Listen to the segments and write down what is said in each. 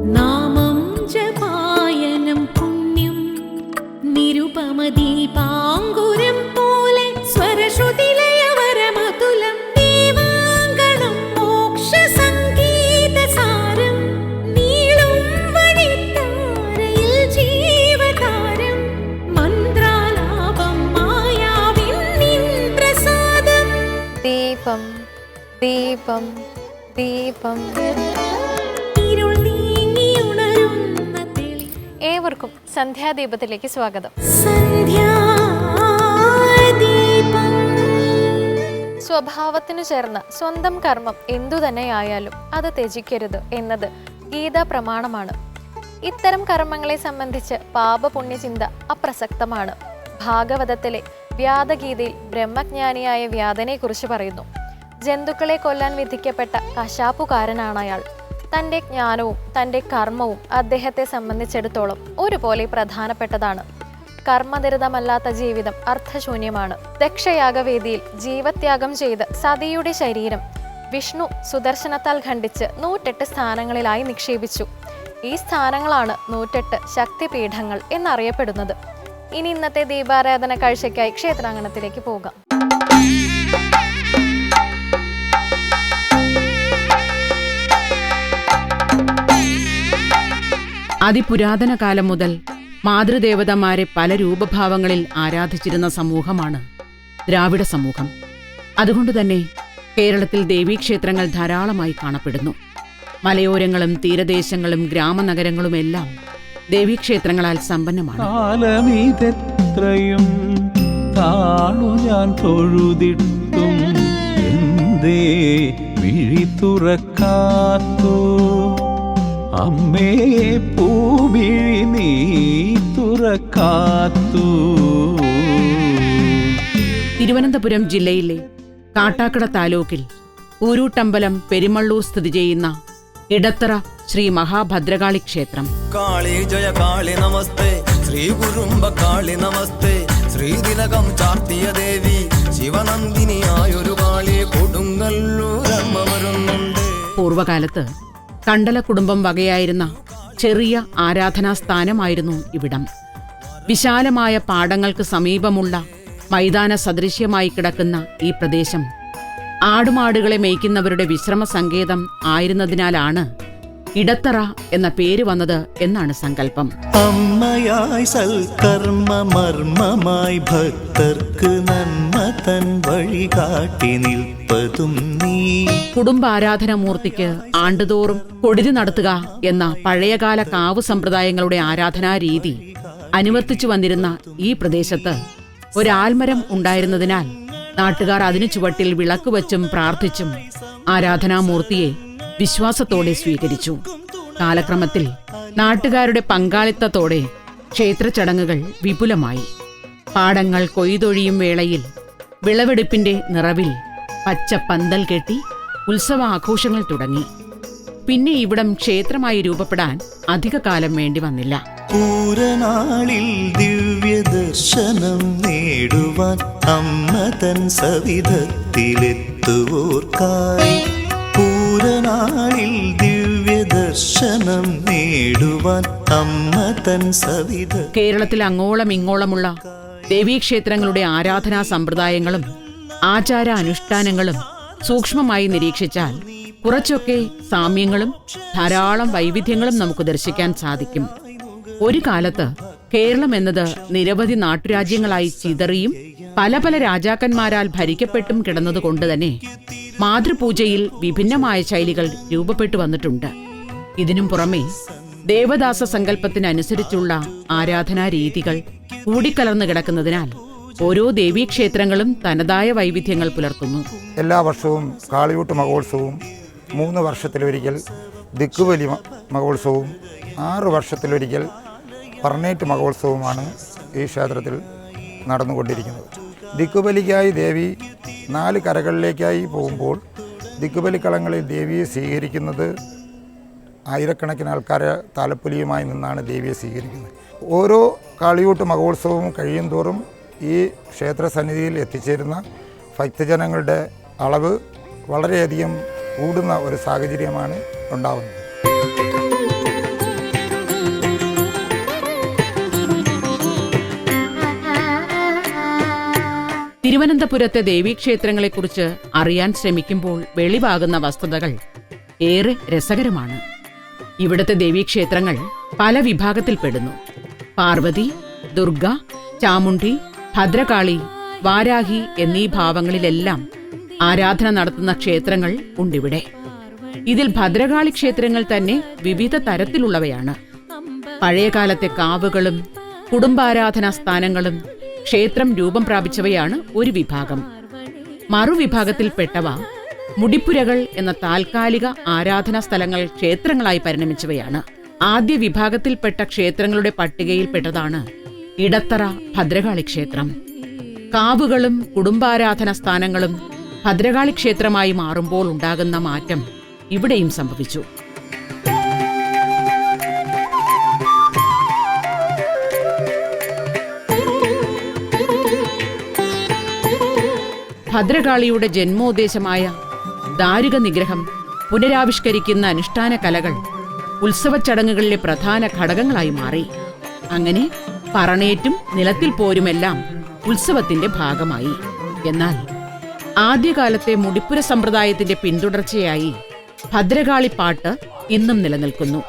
നാമം ജപായനം പുണ്യം നിരുപമദീപാങ്കുരം പോലെ സ്വരശ്രുതിലയവരമതുലം ദീവാങ്കണം മോക്ഷസംഗീതസാരം നീളും വഴിത്താരയിൽ ജീവതാരം മന്ത്രാലാപം മായാവിൻ നിൻ പ്രസാദം. ദീപം ദീപം ദീപം. ഏവർക്കും സന്ധ്യാദീപത്തിലേക്ക് സ്വാഗതം. സ്വഭാവത്തിനു ചേർന്ന സ്വന്തം കർമ്മം എന്തു തന്നെയായാലും അത് ത്യജിക്കരുത് എന്നത് ഗീതാ പ്രമാണമാണ്. ഇത്തരം കർമ്മങ്ങളെ സംബന്ധിച്ച് പാപപുണ്യചിന്ത അപ്രസക്തമാണ്. ഭാഗവതത്തിലെ വ്യാദഗീതയിൽ ബ്രഹ്മജ്ഞാനിയായ വ്യാദനെ കുറിച്ച് പറയുന്നു. ജന്തുക്കളെ കൊല്ലാൻ വിധിക്കപ്പെട്ട കശാപ്പുകാരനാണ് അയാൾ. തൻ്റെ ജ്ഞാനവും തൻ്റെ കർമ്മവും അദ്ദേഹത്തെ സംബന്ധിച്ചിടത്തോളം ഒരുപോലെ പ്രധാനപ്പെട്ടതാണ്. കർമ്മനിരതമല്ലാത്ത ജീവിതം അർത്ഥശൂന്യമാണ്. ദക്ഷയാഗവേദിയിൽ ജീവത്യാഗം ചെയ്ത് സതിയുടെ ശരീരം വിഷ്ണു സുദർശനത്താൽ ഖണ്ഡിച്ച് 108 സ്ഥാനങ്ങളിലായി നിക്ഷേപിച്ചു. ഈ സ്ഥാനങ്ങളാണ് 108 ശക്തിപീഠങ്ങൾ എന്നറിയപ്പെടുന്നത്. ഇനി ഇന്നത്തെ ദീപാരാധന കാഴ്ചയ്ക്കായി ക്ഷേത്രാങ്കണത്തിലേക്ക് പോകാം. അതിപുരാതന കാലം മുതൽ മാതൃദേവതമാരെ പല രൂപഭാവങ്ങളിൽ ആരാധിച്ചിരുന്ന സമൂഹമാണ് ദ്രാവിഡ സമൂഹം. അതുകൊണ്ടുതന്നെ കേരളത്തിൽ ദേവീക്ഷേത്രങ്ങൾ ധാരാളമായി കാണപ്പെടുന്നു. മലയോരങ്ങളും തീരദേശങ്ങളും ഗ്രാമനഗരങ്ങളുമെല്ലാം ദേവീക്ഷേത്രങ്ങളാൽ സമ്പന്നമാണ്. കാലമിതെത്രയും താണു ഞാൻ തൊഴുതിട്ടും എന്തേ മിഴി തുറക്കാത്തോ അമ്മേ പൂമിഴി നീ തുറക്കാത്തു. തിരുവനന്തപുരം ജില്ലയിലെ കാട്ടാക്കട താലൂക്കിൽ ഊരൂട്ടമ്പലം പെരുമള്ളൂർ സ്ഥിതി ചെയ്യുന്ന ഇടത്തറ ശ്രീ മഹാഭദ്രകാളി ക്ഷേത്രം. കാളി ജയ കാളി നമസ്തേ, ശ്രീ കുരുംബ കാളി നമസ്തേ, ശ്രീതിലകം ചാർത്തിയ ദേവി ശിവനന്ദിനിയായൊരു കാളി കൊടുങ്ങല്ലൂരമ്മ വരുന്നുണ്ട്. പൂർവകാലത്ത് കണ്ടല കുടുംബം വകയായിരുന്ന ചെറിയ ആരാധനാസ്ഥാനമായിരുന്നു ഇവിടം. വിശാലമായ പാടങ്ങൾക്ക് സമീപമുള്ള മൈതാന സദൃശ്യമായി കിടക്കുന്ന ഈ പ്രദേശം ആടുമാടുകളെ മേയ്ക്കുന്നവരുടെ വിശ്രമ സങ്കേതം ആയിരുന്നതിനാലാണ് ഇടത്തറ എന്ന പേര് വന്നത് എന്നാണ് സങ്കല്പം. അമ്മയായി സൽക്കർമ്മ മർമ്മമായി ഭക്തർക്ക് നന്മ തൻ വഴി കാട്ടി നിൽപ്പതും നീ. കുടുംബാരാധനാമൂർത്തിക്ക് ആണ്ടുതോറും കൊടിതി നടത്തുക എന്ന പഴയകാല കാവ് സമ്പ്രദായങ്ങളുടെ ആരാധനാരീതി അനുവർത്തിച്ചു വന്നിരുന്ന ഈ പ്രദേശത്ത് ഒരാൽമരം ഉണ്ടായിരുന്നതിനാൽ നാട്ടുകാർ അതിനു ചുവട്ടിൽ വിളക്കുവച്ചും പ്രാർത്ഥിച്ചും ആരാധനാമൂർത്തിയെ വിശ്വാസത്തോടെ സ്വീകരിച്ചു. കാലക്രമത്തിൽ നാട്ടുകാരുടെ പങ്കാളിത്തത്തോടെ ക്ഷേത്ര ചടങ്ങുകൾ വിപുലമായി. പാടങ്ങൾ കൊയ്തൊഴിയും വേളയിൽ വിളവെടുപ്പിന്റെ നിറവിൽ പച്ച പന്തൽ കെട്ടി ഉത്സവാഘോഷങ്ങൾ തുടങ്ങി. പിന്നെ ഇവിടം ക്ഷേത്രമായി രൂപപ്പെടാൻ അധികകാലം വേണ്ടി വന്നില്ല. പൂരനാളിൽ ദിവ്യദർശനം നേടുവാൻ അമ്മ തൻ സവിധത്തിലെത്തുവോർക്കായി. പൂരനാളിൽ ദിവ്യദർശനം നേടുവാൻ അമ്മ തൻ സവിധ. കേരളത്തിൽ അങ്ങോളം ഇങ്ങോളമുള്ള ദേവീക്ഷേത്രങ്ങളുടെ ആരാധനാ സമ്പ്രദായങ്ങളും ആചാര അനുഷ്ഠാനങ്ങളും സൂക്ഷ്മമായി നിരീക്ഷിച്ചാൽ കുറച്ചൊക്കെ സാമ്യങ്ങളും ധാരാളം വൈവിധ്യങ്ങളും നമുക്ക് ദർശിക്കാൻ സാധിക്കും. ഒരു കാലത്ത് കേരളം എന്നത് നിരവധി നാട്ടുരാജ്യങ്ങളായി ചിതറിയും പല പല രാജാക്കന്മാരാൽ ഭരിക്കപ്പെട്ടും കിടന്നതുകൊണ്ട് തന്നെ മാതൃപൂജയിൽ വിഭിന്നമായ ശൈലികൾ രൂപപ്പെട്ടു വന്നിട്ടുണ്ട്. ഇതിനും പുറമെ ദേവദാസ സങ്കല്പത്തിനനുസരിച്ചുള്ള ആരാധനാ രീതികൾ കൂടിക്കലർന്നു കിടക്കുന്നതിനാൽ ഓരോ ദേവീക്ഷേത്രങ്ങളും തനതായ വൈവിധ്യങ്ങൾ പുലർത്തുന്നു. എല്ലാ വർഷവും കാളിയൂട്ട് മഹോത്സവവും 3 വർഷത്തിലൊരിക്കൽ ദിക്കുബലി മഹോത്സവവും 6 വർഷത്തിലൊരിക്കൽ പറന്നേറ്റ് മഹോത്സവവുമാണ് ഈ ക്ഷേത്രത്തിൽ നടന്നുകൊണ്ടിരിക്കുന്നത്. ദിക്കുബലിക്കായി ദേവി 4 കരകളിലേക്കായി പോകുമ്പോൾ ദിക്കുബലിക്കളങ്ങളിൽ ദേവിയെ സ്വീകരിക്കുന്നത് ആയിരക്കണക്കിന് ആൾക്കാരെ താലപ്പൊലിയുമായി നിന്നാണ് ദേവിയെ സ്വീകരിക്കുന്നത്. ഓരോ കാളിയൂട്ട് മഹോത്സവവും കഴിയും തോറും ഈ ക്ഷേത്രസന്നിധിയിൽ എത്തിച്ചേരുന്ന ഭക്തജനങ്ങളുടെ അളവ് വളരെയധികം കൂടുന്ന ഒരു സാഹചര്യമാണ് ഉണ്ടാകുന്നത്. തിരുവനന്തപുരത്തെ ദേവീക്ഷേത്രങ്ങളെക്കുറിച്ച് അറിയാൻ ശ്രമിക്കുമ്പോൾ വെളിവാകുന്ന വസ്തുതകൾ ഏറെ രസകരമാണ്. ഇവിടുത്തെ ദേവീക്ഷേത്രങ്ങൾ പല വിഭാഗത്തിൽപ്പെടുന്നു. പാർവതി, ദുർഗ, ചാമുണ്ഡി, ഭദ്രകാളി, വാരാഹി എന്നീ ഭാവങ്ങളിലെല്ലാം ആരാധന നടത്തുന്ന ക്ഷേത്രങ്ങൾ ഉണ്ടിവിടെ. ഇതിൽ ഭദ്രകാളി ക്ഷേത്രങ്ങൾ തന്നെ വിവിധ തരത്തിലുള്ളവയാണ്. പഴയകാലത്തെ കാവുകളും കുടുംബാരാധനാ സ്ഥാനങ്ങളും ക്ഷേത്രം രൂപം പ്രാപിച്ചവയാണ് ഒരു വിഭാഗം. മറുവിഭാഗത്തിൽപ്പെട്ടവ മുടിപ്പുരകൾ എന്ന താൽക്കാലിക ആരാധനാ സ്ഥലങ്ങൾ ക്ഷേത്രങ്ങളായി പരിണമിച്ചവയാണ്. ആദ്യ വിഭാഗത്തിൽപ്പെട്ട ക്ഷേത്രങ്ങളുടെ പട്ടികയിൽപ്പെട്ടതാണ് ഇടത്തറ ഭദ്രകാളി ക്ഷേത്രം. കാവുകളും കുടുംബാരാധനാ സ്ഥാനങ്ങളും ഭദ്രകാളി ക്ഷേത്രമായി മാറുമ്പോൾ ഉണ്ടാകുന്ന മാറ്റം ഇവിടെയും സംഭവിച്ചു. ഭദ്രകാളിയുടെ ജന്മോദ്ദേശമായ ദാരുക നിഗ്രഹം പുനരാവിഷ്കരിക്കുന്ന അനുഷ്ഠാന കലകൾ ഉത്സവച്ചടങ്ങുകളിലെ പ്രധാന ഘടകങ്ങളായി മാറി. അങ്ങനെ പറണേറ്റും നിലത്തിൽ പോരുമെല്ലാം ഉത്സവത്തിന്റെ ഭാഗമായി. എന്നാൽ ആദ്യകാലത്തെ മുടിപ്പുര സമ്പ്രദായത്തിന്റെ പിന്തുടർച്ചയായി ഭദ്രകാളി പാട്ട് ഇന്നും നിലനിൽക്കുന്നു.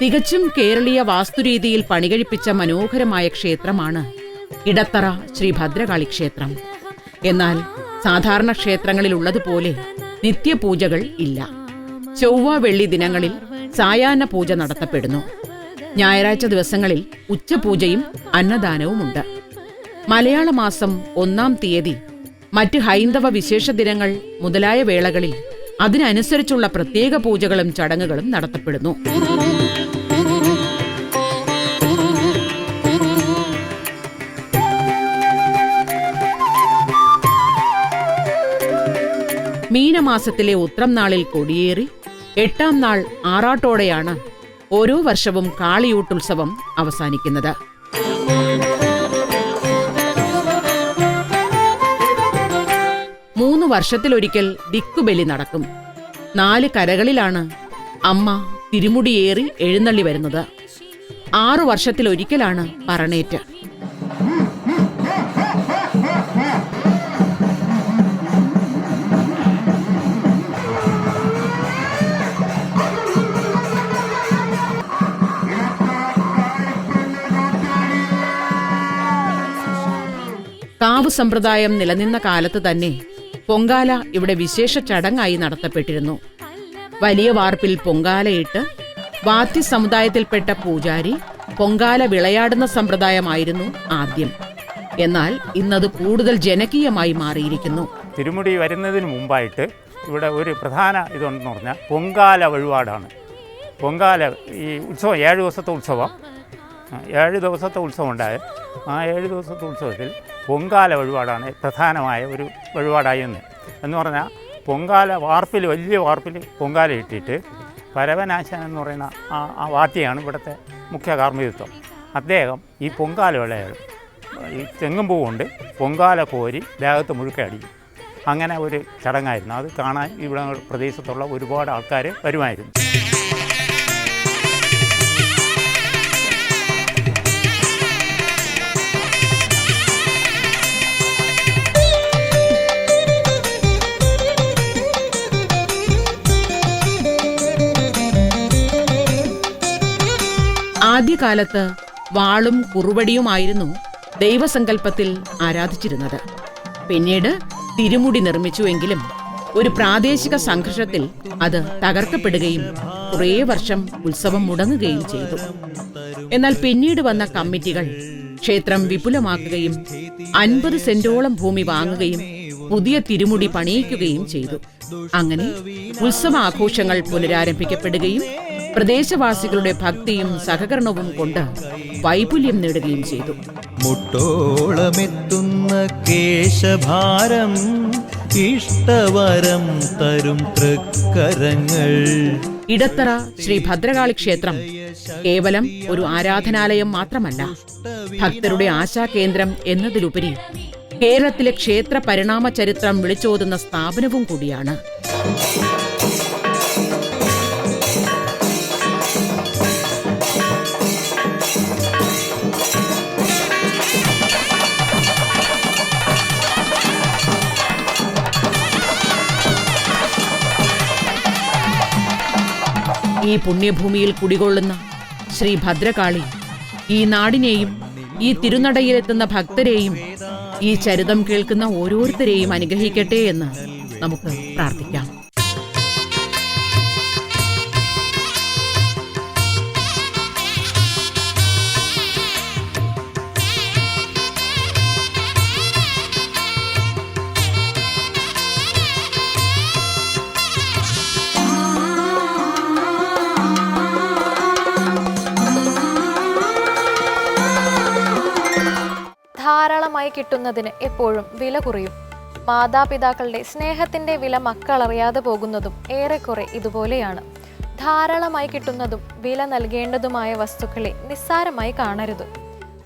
തികച്ചും കേരളീയ വാസ്തുരീതിയിൽ പണികഴിപ്പിച്ച മനോഹരമായ ക്ഷേത്രമാണ് ഇടത്തറ ശ്രീ ഭദ്രകാളി ക്ഷേത്രം. എന്നാൽ സാധാരണ ക്ഷേത്രങ്ങളിലുള്ളതുപോലെ നിത്യപൂജകൾ ഇല്ല. ചൊവ്വ വെള്ളി ദിനങ്ങളിൽ സായാഹ്ന പൂജ നടത്തപ്പെടുന്നു. ഞായറാഴ്ച ദിവസങ്ങളിൽ ഉച്ചപൂജയും അന്നദാനവുമുണ്ട്. മലയാള മാസം 1-ാം തീയതി, മറ്റ് ഹൈന്ദവ വിശേഷ ദിനങ്ങൾ മുതലായ വേളകളിൽ അതിനനുസരിച്ചുള്ള പ്രത്യേക പൂജകളും ചടങ്ങുകളും നടത്തപ്പെടുന്നു. മീനമാസത്തിലെ ഉത്രം നാളിൽ കൊടിയേറി 8-ാം നാൾ ആറാട്ടോടെയാണ് ഓരോ വർഷവും കാളിയൂട്ടുത്സവം അവസാനിക്കുന്നത്. മൂന്ന് വർഷത്തിലൊരിക്കൽ ദിക്കുബലി നടക്കും. 4 കരകളിലാണ് അമ്മ തിരുമുടിയേറി എഴുന്നള്ളി വരുന്നത്. 6 വർഷത്തിലൊരിക്കലാണ് പറണേറ്റ്. കാവ് സമ്പ്രദായം നിലനിന്ന കാലത്ത് തന്നെ പൊങ്കാല ഇവിടെ വിശേഷ ചടങ്ങായി നടത്തപ്പെട്ടിരുന്നു. വലിയ വാർപ്പിൽ പൊങ്കാലയിട്ട് വാദ്യ സമുദായത്തിൽപ്പെട്ട പൂജാരി പൊങ്കാല വിളയാടുന്ന സമ്പ്രദായമായിരുന്നു ആദ്യം. എന്നാൽ ഇന്നത് കൂടുതൽ ജനകീയമായി മാറിയിരിക്കുന്നു. തിരുമുടി വരുന്നതിന് മുമ്പായിട്ട് ഇവിടെ ഒരു പ്രധാന ഇതുണ്ടെന്ന് പറഞ്ഞാൽ പൊങ്കാല വഴിപാടാണ്. പൊങ്കാല ഈ ഉത്സവം 7 ദിവസത്തെ ഉത്സവം, 7 ദിവസത്തെ ഉത്സവം ഉണ്ടായ ആ 7 ദിവസത്തെ ഉത്സവത്തിൽ പൊങ്കാല വഴിപാടാണ് പ്രധാനമായ ഒരു വഴിപാടായി എന്ന് പറഞ്ഞാൽ പൊങ്കാല വാർപ്പിൽ, വലിയ വാർപ്പിൽ പൊങ്കാല ഇട്ടിട്ട് പരവനാശൻ എന്ന് പറയുന്ന ആ വാദ്യയാണ് ഇവിടുത്തെ മുഖ്യ കാർമ്മികത്വം. അദ്ദേഹം ഈ പൊങ്കാല വിളയാടും. ഈ തെങ്ങുംപൂ കൊണ്ട് പൊങ്കാല കോരി ദേഹത്ത് മുഴുക്കെ അടിക്കും. അങ്ങനെ ഒരു ചടങ്ങായിരുന്നു. അത് കാണാൻ ഇവിടെ പ്രദേശത്തുള്ള ഒരുപാട് ആൾക്കാർ വരുമായിരുന്നു. ആദ്യകാലത്ത് വാളും കുറുവടിയുമായിരുന്നു ദൈവസങ്കല്പത്തിൽ ആരാധിച്ചിരുന്നത്. പിന്നീട് തിരുമുടി നിർമ്മിച്ചുവെങ്കിലും ഒരു പ്രാദേശിക സംഘർഷത്തിൽ അത് തകർക്കപ്പെടുകയും കുറേ വർഷം ഉത്സവം മുടങ്ങുകയും ചെയ്തു. എന്നാൽ പിന്നീട് വന്ന കമ്മിറ്റികൾ ക്ഷേത്രം വിപുലമാക്കുകയും 50 സെന്റോളം ഭൂമി വാങ്ങുകയും പുതിയ തിരുമുടി പണിയിക്കുകയും ചെയ്തു. അങ്ങനെ ഉത്സവാഘോഷങ്ങൾ പുനരാരംഭിക്കപ്പെടുകയും പ്രദേശവാസികളുടെ ഭക്തിയും സഹകരണവും കൊണ്ട് വൈപുല്യം നേടുകയും ചെയ്തു. മുട്ടോളമെത്തുന്ന കേശഭാരം ഇഷ്ടവരം തരും തൃക്കരങ്ങൾ. ഇടത്തറ ശ്രീ ഭദ്രകാളി ക്ഷേത്രം കേവലം ഒരു ആരാധനാലയം മാത്രമല്ല, ഭക്തരുടെ ആശാകേന്ദ്രം എന്നതിലുപരി കേരളത്തിലെ ക്ഷേത്ര പരിണാമ ചരിത്രം വിളിച്ചോതുന്ന സ്ഥാപനവും കൂടിയാണ്. ഈ പുണ്യഭൂമിയിൽ കുടികൊള്ളുന്ന ശ്രീ ഭദ്രകാളി ഈ നാടിനെയും ഈ തിരുനടയിലെത്തുന്ന ഭക്തരെയും ഈ ചരിതം കേൾക്കുന്ന ഓരോരുത്തരെയും അനുഗ്രഹിക്കട്ടെ എന്ന് നമുക്ക് പ്രാർത്ഥിക്കാം. ധാരാളമായി കിട്ടുന്നതിന് എപ്പോഴും വില കുറയും. മാതാപിതാക്കളുടെ സ്നേഹത്തിന്റെ വില മക്കളറിയാതെ പോകുന്നതും ഏറെക്കുറെ ഇതുപോലെയാണ്. ധാരാളമായി കിട്ടുന്നതും വില നൽകേണ്ടതുമായ വസ്തുക്കളെ നിസ്സാരമായി കാണരുത്.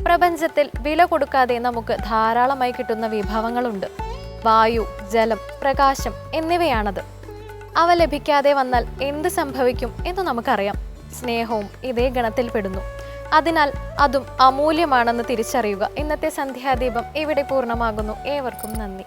പ്രപഞ്ചത്തിൽ വില കൊടുക്കാതെ നമുക്ക് ധാരാളമായി കിട്ടുന്ന വിഭവങ്ങളുണ്ട്. വായു, ജലം, പ്രകാശം എന്നിവയാണത്. അവ ലഭിക്കാതെ വന്നാൽ എന്ത് സംഭവിക്കും എന്ന് നമുക്കറിയാം. സ്നേഹവും ഇതേ ഗണത്തിൽ പെടുന്നു. അതിനാൽ അതും അമൂല്യമാണെന്ന് തിരിച്ചറിയുക. ഇന്നത്തെ സന്ധ്യാദീപം ഇവിടെ പൂർണ്ണമാകുന്നു. ഏവർക്കും നന്ദി.